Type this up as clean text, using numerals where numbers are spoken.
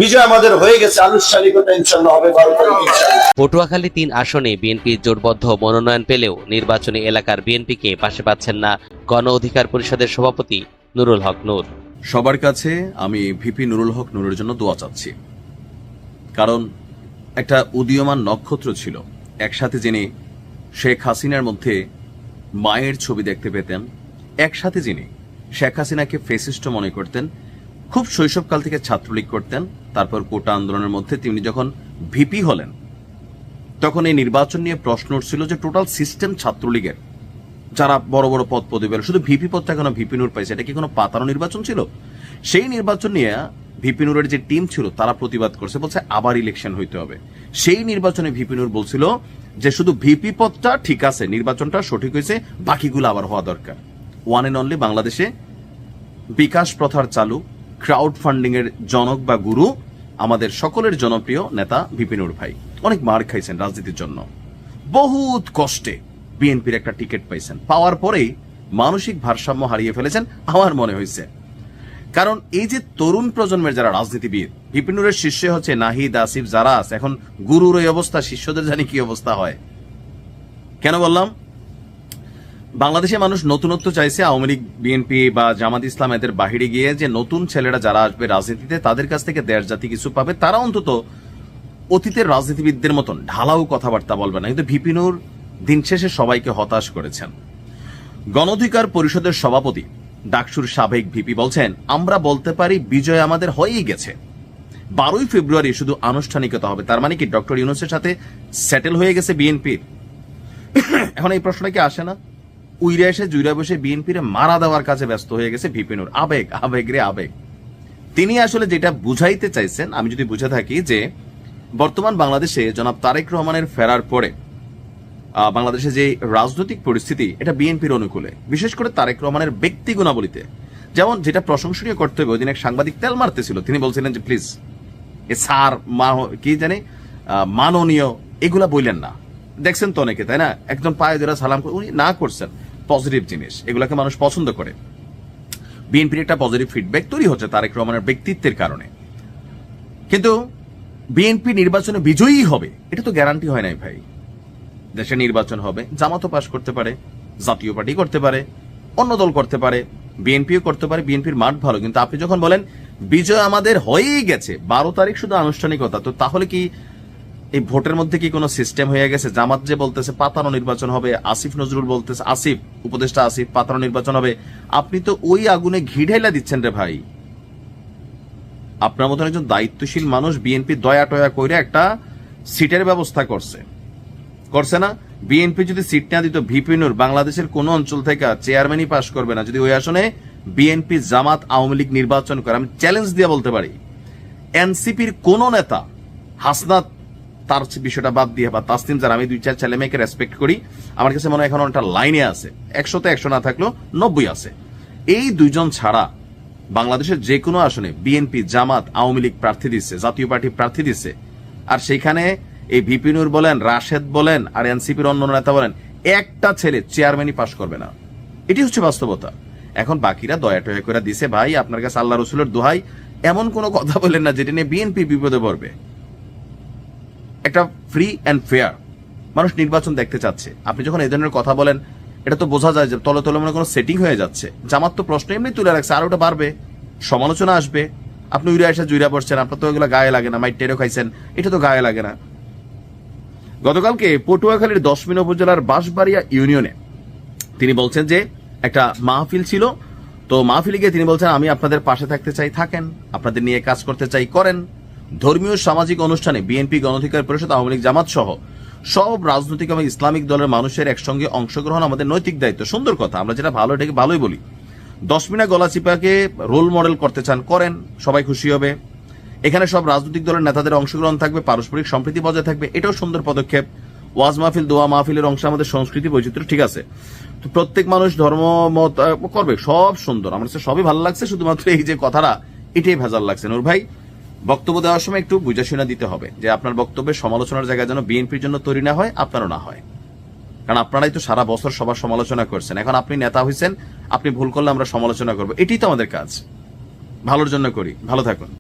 বিজয় আমাদের হয়ে গেছে, আনুষ্ঠানিকতা ইনশাআল্লাহ হবে 12 তারিখ ইনশাআল্লাহ। পটুয়াখালী ৩ আসনে বিএনপি জোটবদ্ধ মনোনয়ন পেলেও নির্বাচনী এলাকার বিএনপিকে পাশে পাচ্ছেন না গণ অধিকার পরিষদের সভাপতি নুরুল হক নূর। সবার কাছে আমি ভিপি নুরুল হক নূরের জন্য দোয়া চাচ্ছি, কারণ একটা উদীয়মান নক্ষত্র ছিল। একসাথে যিনি শেখ হাসিনার মধ্যে মায়ের ছবি দেখতে পেতেন, একসাথে যিনি শেখ হাসিনাকে ফেসিস্ট মনে করতেন, খুব শৈশবকাল থেকে ছাত্রলীগ করতেন, তারপর কোটা আন্দোলনের মধ্যে তিনি যখন ভিপি হলেন তখন এই নির্বাচন নিয়ে প্রশ্ন উঠছিল যে টোটাল সিস্টেম ছাত্রলীগের যারা বড় বড় পদ পদবি পেল, শুধু ভিপি পদটা কেন ভিপি নূর পাইছে, এটা কি কোনো পাতানো নির্বাচন ছিল? সেই নির্বাচন নিয়ে ভিপি নূরের যে টিম ছিল তারা প্রতিবাদ করছে, বলছে আবার ইলেকশন হইতে হবে। সেই নির্বাচনে ভিপি নূর বলছিল যে শুধু ভিপি পদটা ঠিক আছে, নির্বাচনটা সঠিক হয়েছে, বাকিগুলো আবার হওয়া দরকার। ওয়ান এন্ড অনলি বাংলাদেশে বিকাশ প্রথার চালু, ক্রাউড ফান্ডিং এর জনক বা গুরু আমাদের সকলের জনপ্রিয় নেতা ভিপি নূর ভাই। অনেক মার খাইছেন রাজনীতির জন্য, বহুত কষ্টে বিএনপির একটা টিকিট পাইছেন, পাওয়ার পরেই মানসিক ভারসাম্য হারিয়ে ফেলেছেন আমার মনে হয়েছে। কারণ এই যে তরুণ প্রজন্মের যারা রাজনীতিবিদ, ভিপি নূরের শিষ্য হচ্ছে নাহিদ, আসিফ, যারা আছে, এখন গুরুর এই অবস্থা, শিষ্যদের জানি কি অবস্থা হয়। কেন বললাম? বাংলাদেশে মানুষ নতুনত্ব চাইছে। আওয়ামী লীগ, বিএনপি বা জামাত ইসলাম এদের বাহিরে গিয়ে যে নতুন ছেলেরা যারা আসবে রাজনীতিতে, তাদের কাছ থেকে দেশ জাতি কিছু পাবে, তারা অন্তত অতীতের রাজনীতিবিদদের মতন ঢালাও কথাবার্তা বলবে না। কিন্তু ভিপি নূর দিন শেষে সবাইকে হতাশ করেছেন। গণ অধিকার পরিষদের সভাপতি ডাকসুর সাবেক ভিপি বলছেন, আমরা বলতে পারি বিজয় আমাদের হয়েই গেছে, 12ই ফেব্রুয়ারি শুধু আনুষ্ঠানিকতা হবে। তার মানে কি ডক্টর ইউনূসের সাথে সেটেল হয়ে গেছে বিএনপির? এখন এই প্রশ্নটা কি আসে না? উইরা এসে জুইরা বসে বিএনপির মারা দেওয়ার কাজে ব্যস্ত হয়ে গেছে ভিপি নূর। আবেগ, আবেগ রে আবেগ। তিনি আসলে যেটা বুঝাইতে চাইছেন, আমি যদি বুঝে থাকি, যে বর্তমান বাংলাদেশে জনাব তারেক রহমানের ফেরার পরে বাংলাদেশে যে রাজনৈতিক পরিস্থিতি, এটা বিএনপির অনুকূলে, বিশেষ করে তারেক রহমানের ব্যক্তি গুণাবলীতে। যেমন যেটা প্রশংসনীয় করতে হবে, ওই দিন এক সাংবাদিক তেল মারতেছিল, তিনি বলছিলেন যে প্লিজ এ স্যার কি জানে মাননীয় এগুলা বললেন না। দেখছেন তো অনেকে, তাই না, একদম পায়ে ধরে সালাম উনি না করছেন। পজিটিভ জিনিস, এগুলাকে মানুষ পছন্দ করে। বিএনপির একটা পজিটিভ ফিডব্যাক তৈরি হচ্ছে তারেক রহমানের ব্যক্তিত্বের কারণে। কিন্তু বিএনপি নির্বাচনে বিজয়ী হবে এটা তো গ্যারান্টি হয় নাই ভাই। দেশে নির্বাচন হবে, জামাতও পাশ করতে পারে, জাতীয় পার্টি করতে পারে, অন্য দল করতে পারে, বিএনপিও করতে পারে, বিএনপির মাঠ ভালো। কিন্তু আপনি যখন বলেন বিজয় আমাদের হয়েই গেছে, 12 তারিখ শুধু আনুষ্ঠানিকতা, তো তাহলে কি এই ভোটের মধ্যে কি কোনো সিস্টেম হয়ে গেছে? জামাত যে বলতেছে পাতানো নির্বাচন হবে, আসিফ নজরুল বলতেছে, আসিফ উপদেষ্টা আসিফ পাতানো নির্বাচন হবে, আপনি তো ওই আগুনে ঘি ঢেলা দিচ্ছেন রে ভাই। আপনার মতন একজন দায়িত্বশীল মানুষ বিএনপি দয়া টয়া করে একটা সিটের ব্যবস্থা করছে না? বিএনপি যদি সিট না দিত, ভিপি নূর বাংলাদেশের কোন অঞ্চল থেকে চেয়ারম্যানই পাশ করবে না যদি ওই আসনে বিএনপি, জামাত, আওয়ামী লীগ নির্বাচন করে। আমি চ্যালেঞ্জ দিয়ে বলতে পারি, এনসিপির কোন নেতা, হাসনাত তার বিষয়টা বাদ দিয়ে, বা তাসনিম, যারা আমি 2-4 ছেলে মেয়েকে রেসপেক্ট করি, আমার কাছে মনে হয় এখন একটা লাইনে আছে, 100তে 100 না থাকলেও 90 আছে। এই দুইজন ছাড়া বাংলাদেশের যে কোনো আসনে বিএনপি, জামাত, আওয়ামী লীগ প্রার্থী দিচ্ছে, জাতীয় পার্টি প্রার্থী দিচ্ছে, আর সেইখানে এই ভিপি নূর বলেন, রাশেদ বলেন, আর এনসিপির অন্য নেতা বলেন, একটা ছেলে চেয়ারম্যানই পাশ করবে না। এটি হচ্ছে বাস্তবতা। এখন বাকিরা দয়া টয়া করে দিছে। ভাই, আপনার কাছে আল্লাহ রসুলের দোহাই, এমন কোনো কথা বলেন না যেটা নিয়ে বিএনপি বিপদে পড়বে। একটা ফ্রি অ্যান্ড ফেয়ার মানুষ নির্বাচন দেখতে চাচ্ছে। আপনি যখন এই ধরনের কথা বলেন, এটা তো বোঝা যায় যে তলে তলে মনে কোনো সেটিং হয়ে যাচ্ছে। জামাত তো প্রশ্ন এমনি তুলে রাখছে, আর ওটা বাড়বে, সমালোচনা আসবে। আপনি উইরা এসে জুইরা পড়ছেন, আপনার তো এগুলো গায়ে লাগে না, মাইট টেরো খাইছেন, এটা তো গায়ে লাগে না। গতকালকে পটুয়াখালীর 10 মিনা উপজেলার বাঁশবাড়িয়া ইউনিয়নে তিনি বলছেন যে একটা মাহফিল ছিল, তো মাহফিলে গিয়ে তিনি বলছেন, আমি আপনাদের পাশে থাকতে চাই, থাকেন, আপনাদের নিয়ে কাজ করতে চাই, করেন। ধর্মীয় সামাজিক অনুষ্ঠানে বিএনপি, গণ অধিকার পরিষদ, আওয়ামী লীগ, জামাত সহ সব রাজনৈতিক এবং ইসলামিক দলের মানুষের একসঙ্গে অংশগ্রহণ আমাদের নৈতিক দায়িত্ব। সুন্দর কথা, আমরা যেটা ভালো এটাকে ভালোই বলি। 10 মিনা গলাচিপাকে রোল মডেল করতে চান, করেন, সবাই খুশি হবে। এখানে সব রাজনৈতিক দলের নেতাদের অংশগ্রহণ থাকবে, পারস্পরিক সম্প্রীতি বজায় থাকবে, এটাও সুন্দর পদক্ষেপ। ওয়াজ মাহফিল, দোয়া মাহফিলের অংশ আমাদের সংস্কৃতি বৈচিত্র্য, ঠিক আছে। তো প্রত্যেক মানুষ ধর্ম মত করবে, সব সুন্দর, আমার কাছে সবই ভালো লাগছে। শুধুমাত্র এই যে কথাটা, এটাই ভেজাল লাগছে। নূর ভাই, বক্তব্য দেওয়ার সময় একটু বুঝাশুনা দিতে হবে যে আপনার বক্তব্যের সমালোচনার জায়গা যেন বিএনপির জন্য তৈরি না হয়, আপনারও না হয়। কারণ আপনারাই তো সারা বছর সবার সমালোচনা করছেন, এখন আপনি নেতা হয়েছেন, আপনি ভুল করলে আমরা সমালোচনা করবো, এটাই তো আমাদের কাজ। ভালোর জন্য করি, ভালো থাকুন।